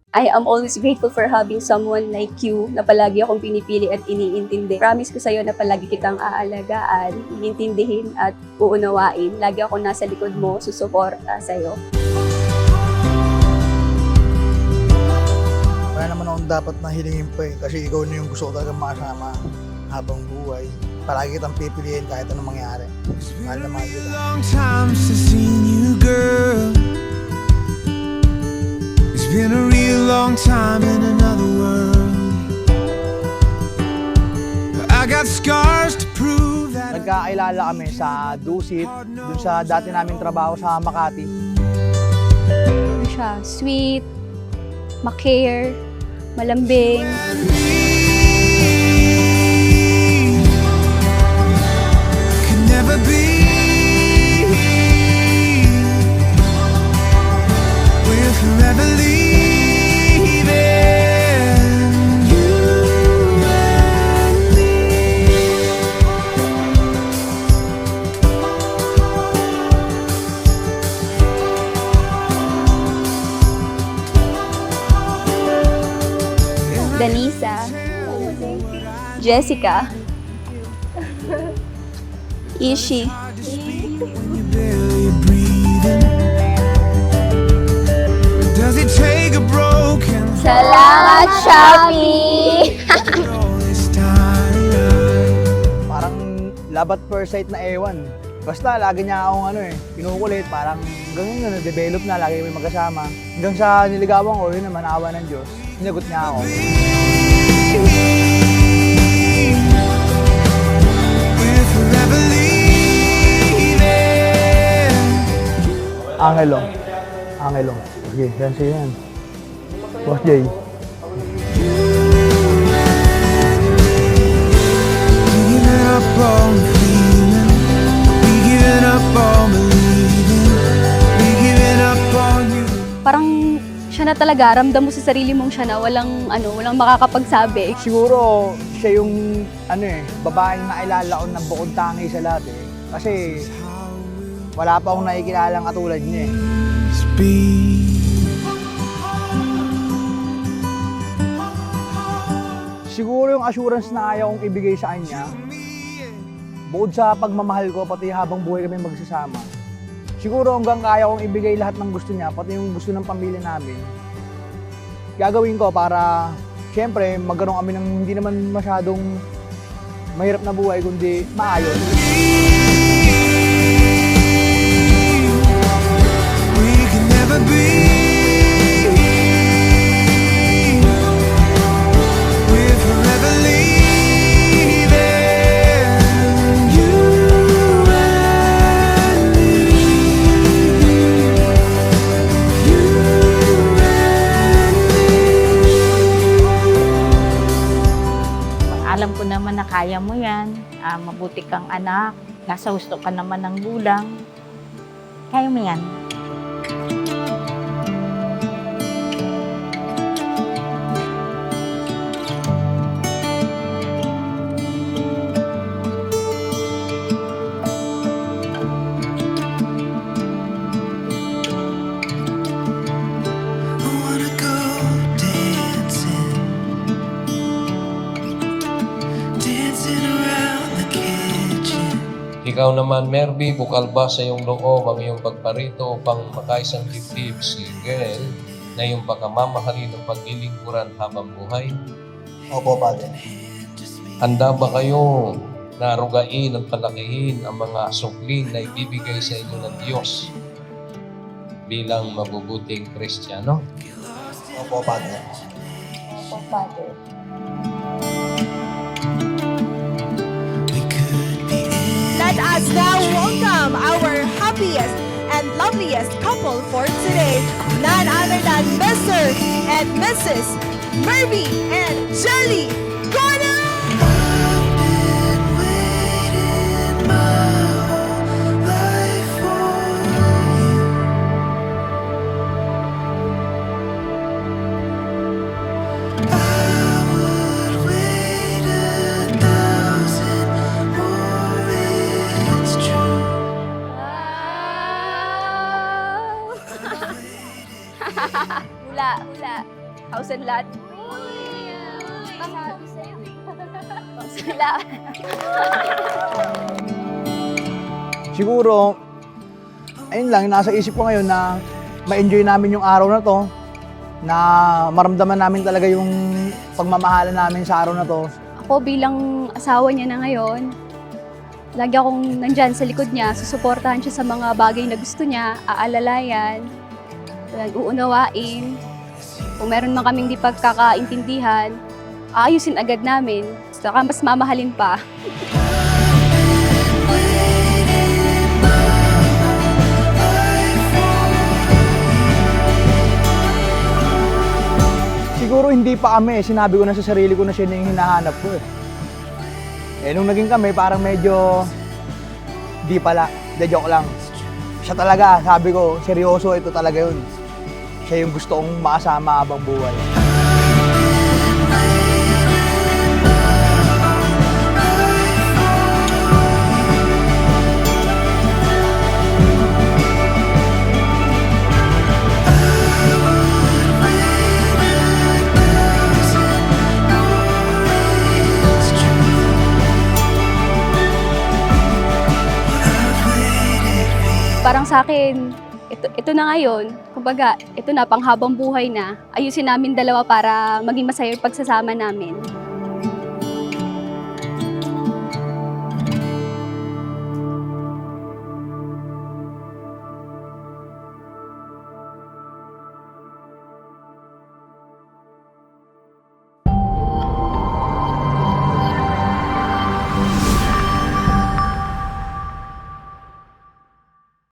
I am always grateful for having someone like you na palagi akong pinipili at iniintindi. Promise ko sa'yo na palagi kitang aalagaan, iintindihin at uunawain. Lagi ako nasa likod mo, susuporta sa'yo. Wala naman akong dapat na hilingin pa kasi ikaw na yung gusto ko talaga makasama habang buhay. Palagi kitang pipiliin kahit anong mangyari. Mahal na mahal kita. Long time since seen you, girl. It's been a real long time in another world. I got scars to prove that. Nagkakailala kami sa Dusit, dun sa dati naming trabaho sa Makati. Ano siya, sweet, ma-care, malambing. Could never be. We're forever leaving. You and me. Danisa, Jessica, Ishi, When you're barely breathing. Does it take a broken salamat, Shopee! all this time? Parang love at first sight na ewan. Basta lagi niya akong kinukulit. Parang hanggang na-develop na, lagi kami magkasama. Hanggang sa niligawan ko, yun naman, awa ng Diyos. Sinagot niya ako. We're forever leaving. Angelo. Angelo. Sige, yan siya yan. Boss Jay. We giving up on feeling. We giving up on believing. We giving up on you. Parang siya na talaga, ramdam mo sa sarili mong siya na walang makakapagsabi. Siguro siya yung babaeng nailala ko na bukod tangi sa lahat eh. Kasi wala pa akong nakikilalang katulad niya eh. Siguro yung assurance na ayaw kong ibigay sa kanya, bukod sa pagmamahal ko, pati habang buhay kami magsasama, siguro hanggang kaya kong ibigay lahat ng gusto niya, pati yung gusto ng pamilya namin. Gagawin ko para, siyempre, magkaroon kami ng hindi naman masyadong mahirap na buhay, kundi maayos. We can never be. We're forever leaving. You and me. You and me. Alam ko naman na kaya mo yan. Mabuti kang anak. Nasa gusto ka naman ng gulang. Kaya mo yan. I wanna go dancing, dancing around the kitchen. Ikaw naman, Merby, bukal ba sa iyong loob ang iyong pagparito upang makaisang dibdib si girl na iyong pagkamamahalin ng paglilingkuran habang buhay? Opo, Padre. Handa ba kayo na rugain at palakihin ang mga suklin na ibibigay sa inyo ng Diyos bilang mabubuting Kristiyano? Opo, Padre. Opo, Father. We could be in. Let us now welcome our happiest and loveliest couple for today, none other than Mr. and Mrs. Merby and Jelly Gordon! I've been waiting my whole life for you. I would wait 1,000 more. It's true. Hula, hula. House and lot. Sila. Siguro, ayun lang, nasa isip ko ngayon na ma-enjoy namin yung araw na to, na maramdaman namin talaga yung pagmamahalan namin sa araw na to. Ako bilang asawa niya na ngayon, lagi akong nandyan sa likod niya, susuportahan siya sa mga bagay na gusto niya, aalalayan, uunawain. Kung meron man kaming di pagkakaintindihan, aayusin agad namin. Saka mas mamahalin pa. Siguro hindi pa kami, sinabi ko na sa sarili ko na siya na yung hinahanap ko eh. Nung naging kami, parang medyo di pala, joke lang. Siya talaga, sabi ko, seryoso, ito talaga yun. Siya yung gusto kong makasama habang buhay. Parang sa akin, ito na ngayon, kumbaga, ito na, panghabang buhay na. Ayusin namin dalawa para maging masaya yung pagsasama namin.